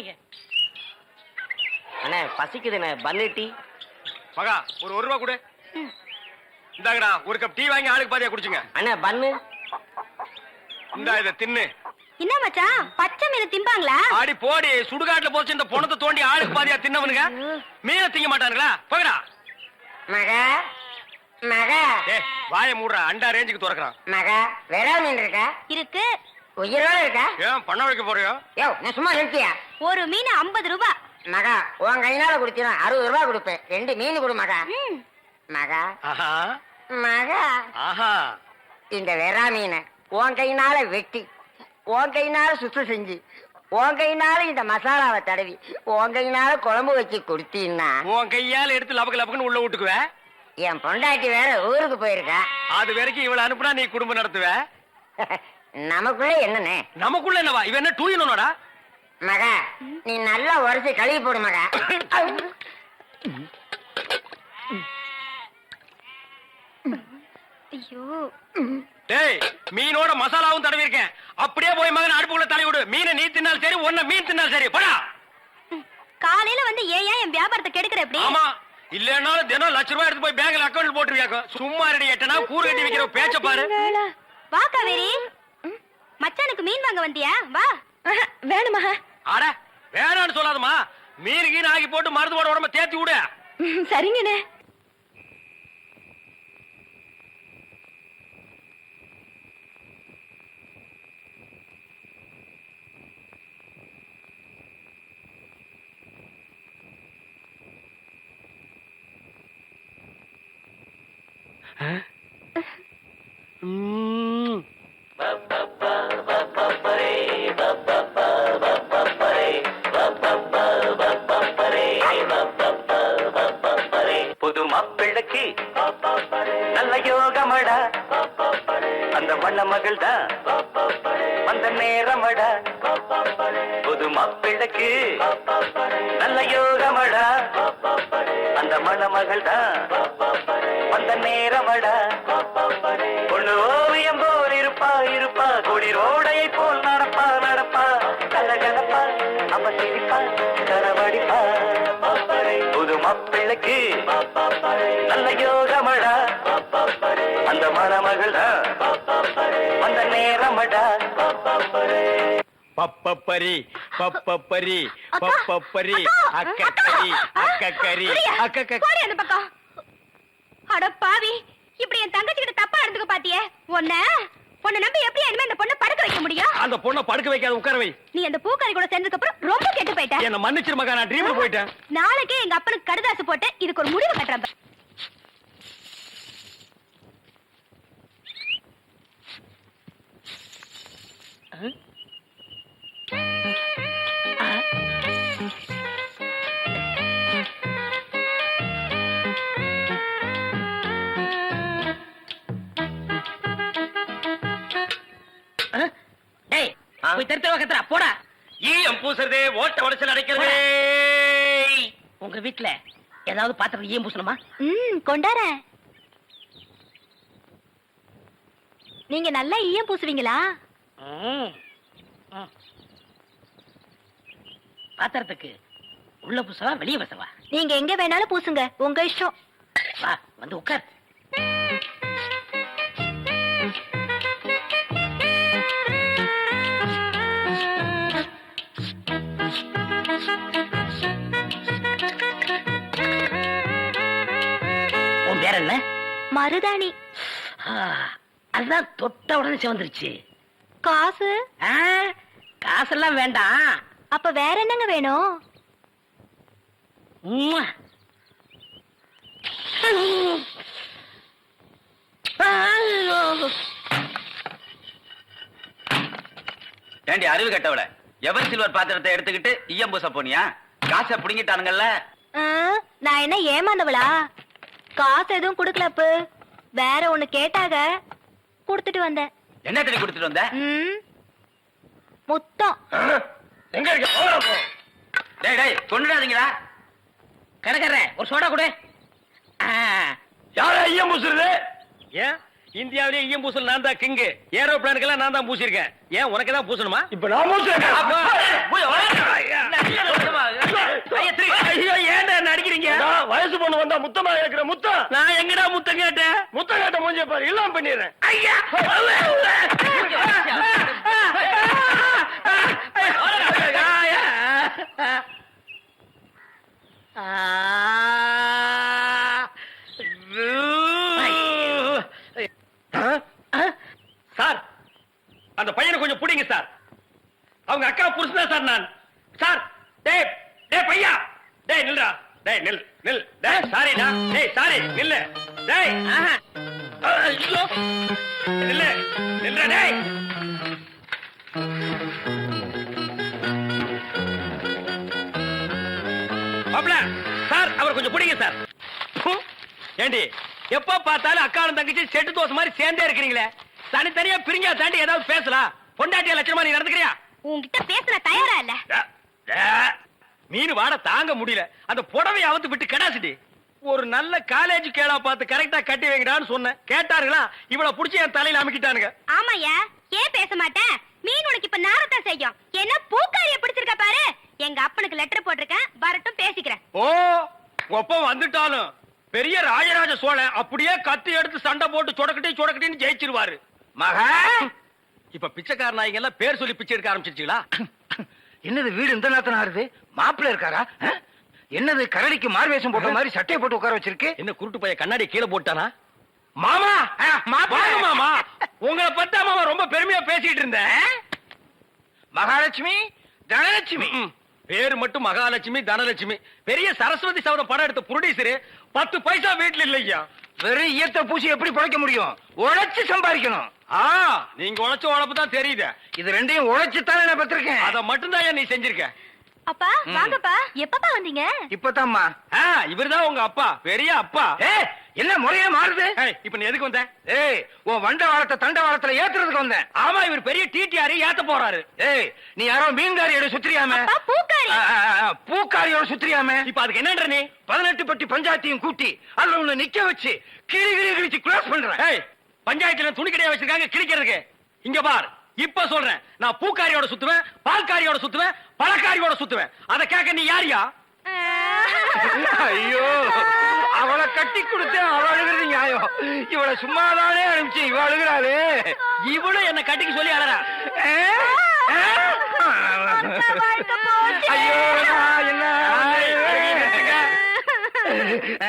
வாங்கிக்க. அண்ணே பசிக்குதுண்ணே, பன்னு டீ. மகா ஒரு ரூபா கொடு. இந்தாங்கடா ஒரு கப் டீ வாங்கி ஆளுக்கு பாதியா குடிச்சுங்க. அண்ணே பன்னு. இந்தா இத தின்னு. என்ன மச்சான், பச்சை மீன் திம்பாங்களா? ஆடி போடி, சுடுகாட்டுல போச்சு இந்த பொணத்தை தோண்டி ஆளுக்கு பாதியா தின்னவனுங்க மீனை திங்க மாட்டானுங்களா? போங்கடா. மகா மகா ஏய் வாயை மூடுறா, அண்டா ரேஞ்சுக்கு துறக்குறான். மகா வேற மீன் இருக்கா? இருக்கு. உயிரோட இருக்கா? ஏன் பண்ண வைக்க போறியோ? யோ நான் சும்மா நிறுத்தியா? ஒரு மீன் 50 ரூபாய். மகா உன் கையினால குடுத்தீனா 60 ரூபாய் கொடுப்பேன். 2 மீன் கொடு மகா. மகா ஆஹா மகா ஆஹா. இந்த வெறா மீனை உன் கையினால வெட்டி, உன் கையினால சுத்தம் செஞ்சு, உன் கையினால இந்த மசாலாவை தடவி, உன் கையினால குழம்பு வச்சு கொடுத்தீன்னா உன் கையால எடுத்து லபக்கு லபக்குன்னு உள்ள விட்டுக்குவ. என் பொண்டாட்டி வேற ஊருக்கு போயிருக்கா. அது வரைக்கும் இவளை அனுப்புனா நீ குடும்பம் நடத்துவ. நமக்குள்ள என்னண்ணே? நமக்குள்ள என்னவா? இவன் என்ன டூயினோடா? மகா நீ நல்லா உரைச்சு கழுவி போடு மகா. ஐயோ டேய் மீனோட மசாலாவும் தடவி இருக்கேன். அப்படியே போய் மகன் அடுப்புக்குள்ள தலை விடு. மீனை நீ தின்னாலும் சரி, ஒன்ன மீன் தின்னாலும் சரி. போடா. காலையில வந்து ஏன் என் வியாபாரத்தை கெடுக்கிற எப்படி? ஆமா இல்லன்னாலும் தினம் லட்ச ரூபாய் எடுத்து போய் பேங்க்ல அக்கௌண்ட் போட்டுருவியாக்கோ. சும்மா ரெடி எட்டனா கூறு கட்டி வைக்கிற பேச்ச பாரு. வா காவேரி, மச்சானுக்கு மீன் வாங்க வந்தியா? வா. வேணுமா? அட வேணான்னு சொல்லாதமா. மீன் கீன் ஆக்கி போட்டு மருந்து போட உடம்ப தேத்தி விடு. சரிங்கண்ணே. புது மாப்பிள்ளைக்கு நல்ல யோகமடா, அந்த வண்ண மகள் தான் வந்த நேரமடா. புது மாப்பிள்ளைக்கு நல்ல யோகமடா, அந்த மணமகள் தான் வந்த நேரமடா. பொண்ணு ஓவியம் போல் இருப்பா இருப்பா, குளிரோடையை போல் நடப்பா நடப்பா, கலகலப்பா அவ சிரிப்பா கரவடிப்பா. புது மாப்பிள்ளைக்கு நல்ல யோகமடா, அந்த மணமகள் தான் வந்த நேரமடா. பப்பப்பரி பப்பப்பரி பப்பப்பரி அக்கக்கரி அக்கக்கரி போடி அந்த பக்கம். அட பாவி, இப்படி என் தங்கச்சி கிட்ட தப்பா நடந்துக்க பாத்தியே. உன்னை நம்பி எப்படி இனிமே இந்த பொண்ணை படுக்க வைக்க முடியும்? அந்த பொண்ணை படுக்க வைக்காத, உட்கார வை. நீ அந்த பூக்காரி கூட சேர்ந்ததுக்கு அப்புறம் ரொம்ப கெட்டு போயிட்ட. என்ன மன்னிச்சிரு மகா, நான் ட்ரீம்ல போயிட்டேன். நாளைக்கே எங்க அப்பனுக்கு கடுதாசு போட்டு இதுக்கு ஒரு முடிவு கட்டுறேன். போய் தெருத்தர கத்துறா போடா. ஈயம் பூசுறதே, ஓட்ட உடைச்சல் அடைக்கிறதே. உங்க வீட்டுல ஏதாவது பாத்திரம் ஈயம் பூசணுமா? கொண்டாரேன். நீங்க நல்லா ஈயம் பூசுவீங்களா? பாத்திரத்துக்கு உள்ள பூசவா வெளியே பூசவா? நீங்க எங்க வேணாலும் பூசுங்க, உங்க இஷ்டம். வா வந்து உட்கார். உன் பேர் என்ன? மருதாணி. அதுதான் தொட்ட உடனே சிவந்துருச்சு. காசு? காசெல்லாம் வேண்டாம். அப்ப வேற என்னங்க வேணும்? ஏண்டி அறிவு கட்டவள, எவர் சில்வர் பாத்திரத்தை எடுத்துக்கிட்டு ஈயம் பூச போனியா? காசை புடிங்கிட்டானுங்கல்ல. நான் என்ன ஏமாந்தவளா? காசு எதுவும் குடுக்கலப்பு, வேற ஒண்ணு கேட்டாக குடுத்துட்டு வந்தேன். என்ன தண்ணி குடுத்துட்டு வந்த? முத்தம். எங்க இருக்க? டேய் டேய் கொண்டுடாதீங்களா. கடைக்காரர ஒரு சோடா கொடு. யாரா ஈயம் பூசுறது? ஏன் இந்தியாவிலேயே ஈயம் பூசல் நான் தான் கிங்கு. ஏரோப்ளானுக்கெல்லாம் நான் தான் பூசிருக்கேன். ஏன் உனக்கு தான் பூசணுமா? இப்ப நான் பூசுறேன். தாண்டா முத்தமா கேக்குற முத்தம். நான் எங்கடா முத்தம் கேட்டேன்? முத்தம் கேட்ட மூஞ்சிய பாரு, இல்லாம பண்ணிடுறேன். ஐயா சார், அந்த பையனை கொஞ்சம் புடிங்க சார். அவங்க அக்கா புருஷனா சார் நான். சார், டேய் டேய் பையா, டேய் நில்றா, டேய் நில் நில், டேய் சாரிடா, டேய் சாரி நில்லு, டேய் ஐயோ நில்லு நில்றா டேய். மாப்ள சார், அவர் கொஞ்சம் புடிங்க சார். ஏண்டி எப்ப பார்த்தாலும் அக்காளும் தங்கச்சி செட்டு தோசை மாதிரி சேர்ந்தே இருக்கிறீங்களே, தனித்தனியா பிரிஞ்சா தாண்டி ஏதாவது பேசலாம். பொண்டாட்டிய லட்சணமா நீ நடந்துக்கிறியா? உன்கிட்ட பேச நான் தயாரா இல்ல. மீன் வாட தாங்க முடியல, அந்த புடவை அவுத்து விட்டு கடாசிட்டி. ஒரு நல்ல காலேஜ் கேளா பார்த்து கரெக்டா கட்டி வைங்கடான்னு சொன்னேன். கேட்டாருங்களா? இவளை புடிச்சு என் தலையில அமைக்கிட்டானுங்க. ஆமாயா, ஏன் பேச மாட்டேன்? மீன் உனக்கு இப்ப நாரத்தான் செய்யும். என்ன பூக்காரிய பிடிச்சிருக்க பாரு. எங்க அப்பனுக்கு லெட்டர் போட்டிருக்கேன், வரட்டும் பேசிக்கிறேன். ஓ, ஒப்பம் வந்துட்டாலும் பெரிய ராஜராஜ சோழன் அப்படியே கத்தி எடுத்து சண்டை போட்டு சொடக்கட்டின்னு ஜெயிச்சிருவாரு. மகா, இப்ப பிச்சைக்கார நாய்ங்க எல்லாம் பேர் சொல்லி பிச்சை எடுக்க ஆரம்பிச்சிருச்சுங்களா? என்னது வீடு இந்த நேரத்துல ஆறுது? மாப்பிள்ள இருக்காரா? என்னது கரடிக்கு மார்வேஷம் போட்ட மாதிரி சட்டையை போட்டு உட்கார வச்சிருக்கு? என்ன குருட்டு பைய கண்ணாடி கீழே போட்டானா? மாமா வாங்க மாமா, உங்களை பத்தா மாமா ரொம்ப பெருமையா பேசிட்டு இருந்தேன். மகாலட்சுமி தனலட்சுமி. பேரு மட்டும் மகாலட்சுமி தனலட்சுமி. பெரிய சரஸ்வதி சவரம் படம் எடுத்த புரொடியூசரு 10 பைசா வீட்டுல இல்லையா. வெறும் ஈயத்தை பூசி எப்படி பழைக்க முடியும்? உழைச்சு சம்பாதிக்கணும். நீங்க உழைச்ச உழைப்பு தான் தெரியுது. இது ரெண்டையும் உழைச்சுத்தானே நான் பெற்றிருக்கேன். அத மட்டும் தான் நீ செஞ்சிருக்க. அப்பா வாங்கப்பா. எப்பப்பா வந்தீங்க? இப்பதாம்மா. இவர்தான் உங்க அப்பா, பெரிய அப்பா. என்ன முறையா மாறுது? இப்ப நீ எதுக்கு வந்த? ஏய், உன் வண்ட வாழத்தை தண்ட வாழத்துல ஏத்துறதுக்கு வந்தேன். ஆமா, இவர் பெரிய டிடிஆர் ஏத்த போறாரு. ஏய், நீ யாரோ மீன்காரியோட சுத்திரியாம? பூக்காரி. பூக்காரியோட சுத்திரியாம? இப்ப அதுக்கு என்னன்ற நீ? 18 பட்டி பஞ்சாயத்தையும் கூட்டி அதுல உன்னை நிக்க வச்சு கிழிச்சு க்ளோஸ் பண்றேன். பஞ்சாயத்துல துணி கடையா வச்சிருக்காங்க கிழிக்கிறதுக்கு. இங்க பார், இப்ப சொல்றேன், நான் பூக்காரியோட சுத்துவேன், பால்காரியோட சுத்துவேன், பழக்காரியோட சுத்துவேன். அத கேட்க நீ யாரியா? ஐயோ, அவளை கட்டி கொடுத்து அவ அழுகிறது நியாயம். இவளை சும்மாதானே அனுப்பிச்சு இவ அழுகிறாளே. இவளும் என்ன கட்டிக்கு சொல்லி அழறா. ஐயோ, என்ன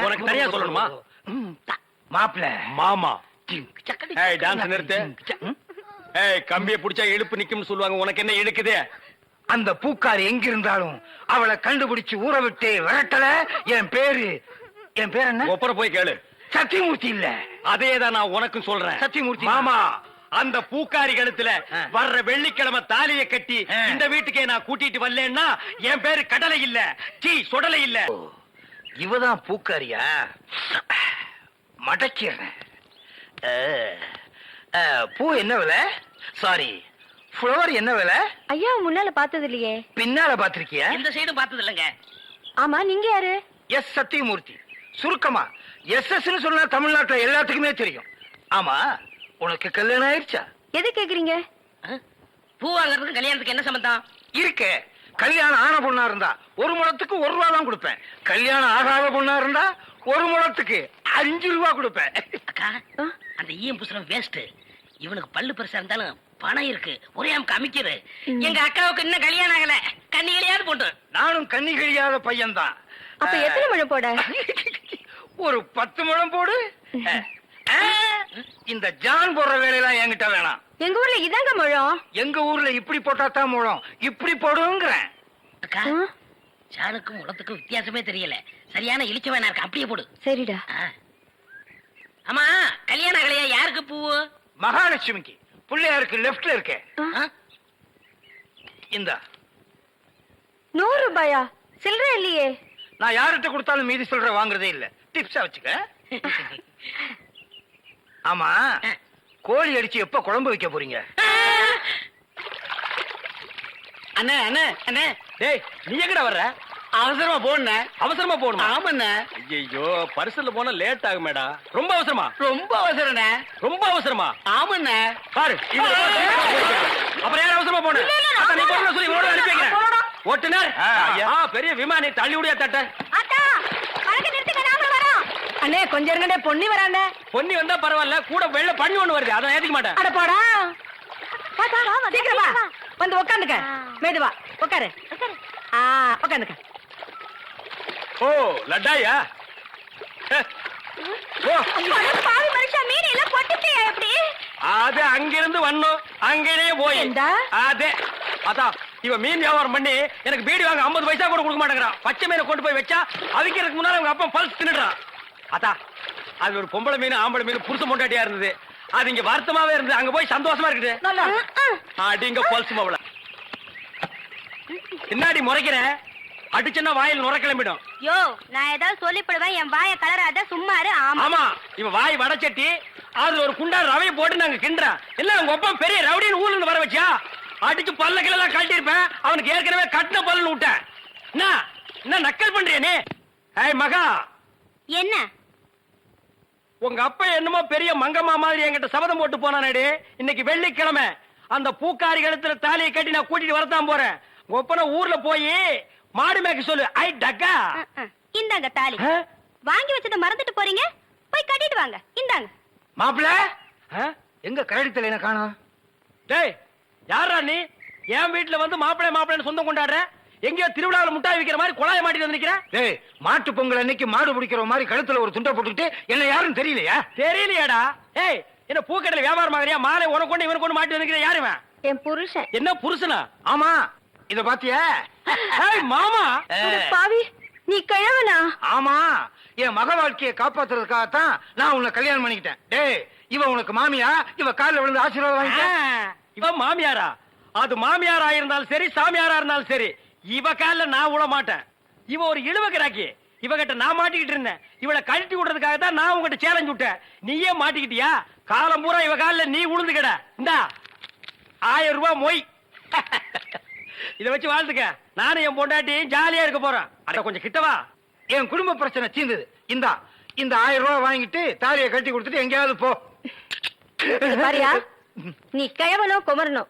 உனக்கு தனியா சொல்லணுமா? மாப்பிள்ள மாமா. டான்ஸ் நிறுத்து. கம்பியை புடிச்சா இழுப்பு நிக்கும்னு சொல்லுவாங்க, உனக்கு என்ன இழுக்குது? அந்த பூக்காரி எங்க இருந்தாலும் அவளை கண்டுபிடிச்சு ஊற விட்டு விரட்டல. என் பேரு என்ன? ஒப்பர போய் கேளு. சத்தியமூர்த்தி இல்ல. அதேதான் நான் உனக்கும் சொல்றேன். சத்தியமூர்த்தி மாமா, அந்த பூக்காரி கழுத்துல வர்ற வெள்ளிக்கிழமை தாலியை கட்டி இந்த வீட்டுக்கே நான் கூட்டிட்டு வரலன்னா என் பேரு கடலை இல்ல, டீ சுடலை இல்ல. இவதான் பூக்காரியா? மடக்கிறேன். பூ என்ன விலை? சாரி, ஃப்ளவர் என்ன விலை? ஐயா முன்னால பார்த்தது இல்லையே. பின்னால பாத்திருக்கியா? இந்த சைடும் பார்த்தது இல்லங்க. ஆமா, நீங்க யாரு? எஸ் சத்தியமூர்த்தி. சுருக்கமா எஸ் சொன்னா தமிழ்நாட்டுல எல்லாத்துக்குமே தெரியும். ஆமா, உனக்கு கல்யாணம் ஆயிடுச்சா? எது கேக்குறீங்க? பூ வாங்குறதுக்கு கல்யாணத்துக்கு என்ன சம்பந்தம்? இருக்கே. கல்யாணம் ஆன பொண்ணா இருந்தா 1 முழத்துக்கு 1 ரூபா தான் கொடுப்பேன். கல்யாணம் ஆகாத பொண்ணா இருந்தா 1 முழத்துக்கு 5 ரூபா கொடுப்பேன். அக்கா, அந்த ஈயம் புசுரம் வேஸ்ட். இவனுக்கு பல்லு பெருசா இருந்தாலும் பணம் இருக்கு, ஒரே அமுக்கு அமைக்கிறது. எங்க அக்காவுக்கு இன்னும் கல்யாணம் ஆகல, கண்ணிகளையாவது போட்டு. நானும் கண்ணி கழியாத பையன்தான். அப்ப எத்தனை முழம் போட? ஒரு 10 முழம் போடு. இந்த ஜான் போடுற வேலையெல்லாம் என்கிட்ட வேணாம். எங்க ஊர்ல இதாங்க முழம். எங்க ஊர்ல இப்படி போட்டா தான் முழம், இப்படி போடுங்கிறேன். அக்கா, ஜானுக்கும் உலகத்துக்கும் வித்தியாசமே தெரியல. சரியான இழிச்ச வேணா இருக்கு, அப்படியே போடு. சரிடா. ஆமா, கல்யாண கலையா யாருக்கு பூவு? மகாலட்சுமிக்கு. பிள்ளையாருக்கு லெப்ட்ல இருக்கே. இந்த 100 ரூபாயா? சில்லற இல்லையே. நான் யார்கிட்ட கொடுத்தாலும் மீதி சொல்ற வாங்குறதே இல்ல. டிப்ஸா வச்சுக்க. ஆமா, கோழி அடிச்சு எப்ப குழம்பு வைக்க போறீங்க? அண்ணே அண்ணே அண்ணே, டேய் நீ எங்கடா வர்ற? அவசரமா போன. அவசரமா போகணுமா? ஆமாண்ண. ஐயோ, பரிசல்ல போனா லேட் ஆகுமேடா. ரொம்ப அவசரமா? ரொம்ப அவசரண்ண. ரொம்ப அவசரமா? ஆமாண்ண. பாரு, அப்புறம் யார் அவசரமா போன? நீ போன சொல்லி ஓட அனுப்பிங்க. ஓட்டுனர் பெரிய விமானி தள்ளி விடியா தட்ட. அத்தா, வழக்கு நிறுத்துங்க, நாம வரோம். அண்ணே கொஞ்சம் இருங்கடே பொன்னி வரானே. பொன்னி வந்தா பரவாயில்ல, கூட வெள்ள பண்ணி ஒண்ணு வருது, அதை ஏத்துக்க மாட்டேன். அட போடா. சீக்கிரம் வா. வந்து உட்காந்துக்க. மெதுவா உட்காரு. உட்காந்துக்க. ஓ லட்டாயா? ஓ பாவி மனுஷா, மீன் எல்லாம் போட்டுட்டியா எப்படி? அது அங்கிருந்து வந்தோம், அங்கேயே போய் ஏண்டா? அதே அதான் இவன் மீன் வியாபாரம் பண்ணி எனக்கு பீடி வாங்க 50 பைசா கூட கொடுக்க மாட்டேங்கிறான். பச்சை மீனை கொண்டு போய் வச்சா அவிக்கிறதுக்கு முன்னால அவங்க அப்பா பல்ஸ் தின்னுடுறான். அதான் அது ஒரு பொம்பளை மீன் ஆம்பளை மீன் புருஷ பொண்டாட்டியா இருந்தது, அது இங்க வருத்தமாவே இருந்தது. அங்க போய் சந்தோஷமா இருக்குது. அடிங்க பல்ஸ் மவள பின்னாடி முறைக்கிறேன், அடிச்சுன்னா வாயில் நுர கிளம்பிடும். யோ, நான் ஏதாவது சொல்லிப்படுவேன், என் வாய கலராத, சும்மா இரு. ஆமா இவ வாய் வடச்சட்டி, அதுல ஒரு குண்டா ரவையை போட்டு நாங்க கிண்டுறோம். இல்ல உங்க அப்பா பெரிய ரவுடின்னு ஊர்ல இருந்து வர வச்சா அடிச்சு பல்ல கிளெல்லாம் கழட்டி இருப்பேன். அவனுக்கு ஏற்கனவே கட்டின பல்லுன்னு விட்டேன். என்ன நக்கல் பண்றிய நீ? ஏய் மகா, என்ன? உங்க அப்பா என்னமோ பெரிய மங்கம்மா மாதிரி என்கிட்ட சபதம் போட்டு போனானே. இன்னைக்கு வெள்ளிக்கிழமை, அந்த பூக்காரி கழுத்துல தாலியை கட்டி நான் கூட்டிட்டு வரத்தான் போறேன். உங்க அப்பன ஊர்ல போய் மாடு மேய்க்க சொல்லு. ஐ டக்கா, இந்தாங்க தாலி. வாங்கி வச்சத மறந்துட்டு போறீங்க, போய் கட்டிட்டு வாங்க. இந்தாங்க. மாப்பிள்ள எங்க கரடித்தலை என்ன காணோம்? டேய் யாரா நீ? என் வீட்டுல வந்து மாப்பிள்ளை மாப்பிள்ளைன்னு சொந்தம் கொண்டாடுற? எங்கேயோ திருவிழாவில் முட்டாய் விக்கிற மாதிரி குழாய மாட்டிட்டு வந்து நிக்கிற. டேய், மாட்டு பொங்கல் அன்னைக்கு மாடு பிடிக்கிற மாதிரி கழுத்துல ஒரு துண்டை போட்டுக்கிட்டு என்ன யாரும் தெரியலையா? தெரியலையாடா? ஏய் என்ன பூக்கடையில வியாபாரம் ஆகுறியா? மாலை உனக்கு கொண்டு இவனுக்கு கொண்டு மாட்டி வந்து யாரு இவன்? என் புருஷன். என்ன புருஷனா? ஆமா, இத பாத்தியா? ஏய் மாமா, பாவி, நீ கிழவனா? ஆமா, என் மக வாழ்க்கையை காப்பாத்துறதுக்காகத்தான் நான் உன்னை கல்யாணம் பண்ணிக்கிட்டேன். டேய், இவ உனக்கு மாமியா? இவ கால்ல விழுந்து ஆசீர்வாதம் வாங்கிக்க. இவ மாமியாரா? அது மாமியாரா இருந்தாலும் சரி, சாமியாரா இருந்தாலும் சரி, இவ கால்ல நான் விட மாட்டேன். இவ ஒரு இழுவ கிராக்கி, இவகிட்ட நான் மாட்டிக்கிட்டு இருந்தேன். இவளை கழட்டி விடுறதுக்காக தான் நான் உங்ககிட்ட சேலஞ்ச் விட்டேன். நீயே மாட்டிக்கிட்டியா? காலம் பூரா இவ கால்ல நீ உளுந்து கிட. இந்தா 1000 ரூபாய் மொய். இத வச்சு வாழ்ந்துக்க. நானும் என் பொண்டாட்டி ஜாலியா இருக்க போறேன். அட கொஞ்சம் கிட்டவா. என் குடும்ப பிரச்சனை தீர்ந்தது. இந்த 1000 ரூபாய் வாங்கிட்டு தாலியை கட்டி கொடுத்துட்டு எங்கேயாவது போ. பாரியா, நீ கிழவனோ குமரனோ,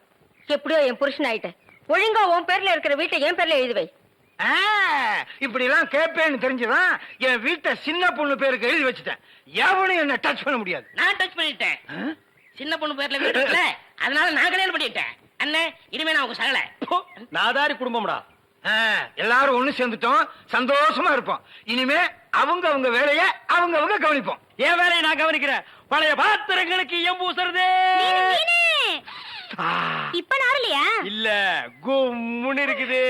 எப்படியோ என் புருஷன் ஆயிட்ட. ஒழுங்கா உன் பேர்ல இருக்கிற வீட்டை என் பேர்ல எழுதி வை. இப்படி எல்லாம் கேட்பேன்னு தெரிஞ்சுதான் என் வீட்டை சின்ன பொண்ணு பேருக்கு எழுதி வச்சுட்டேன். எவனும் என்ன டச் பண்ண முடியாது. நான் டச் பண்ணிட்டேன். சின்ன பொண்ணு பேர்ல வீடு இருக்குல்ல, அதனால நான் கல்யாணம் பண்ணிட்டேன். அண்ணே, இனிமே நான் உங்க சகல. நாதாரி குடும்பம்டா. எல்லாரும் ஒண்ணு சேர்ந்துட்டோம், சந்தோஷமா இருப்போம். இனிமே அவங்க அவங்க வேலைய அவங்க அவங்க கவனிப்போம். என் வேலையை நான் கவனிக்கிறேன். பழைய பாத்திரங்களுக்கு எம்பூசுறதே இப்ப நாரலையா? இல்ல, கும்முன்னு இருக்குது.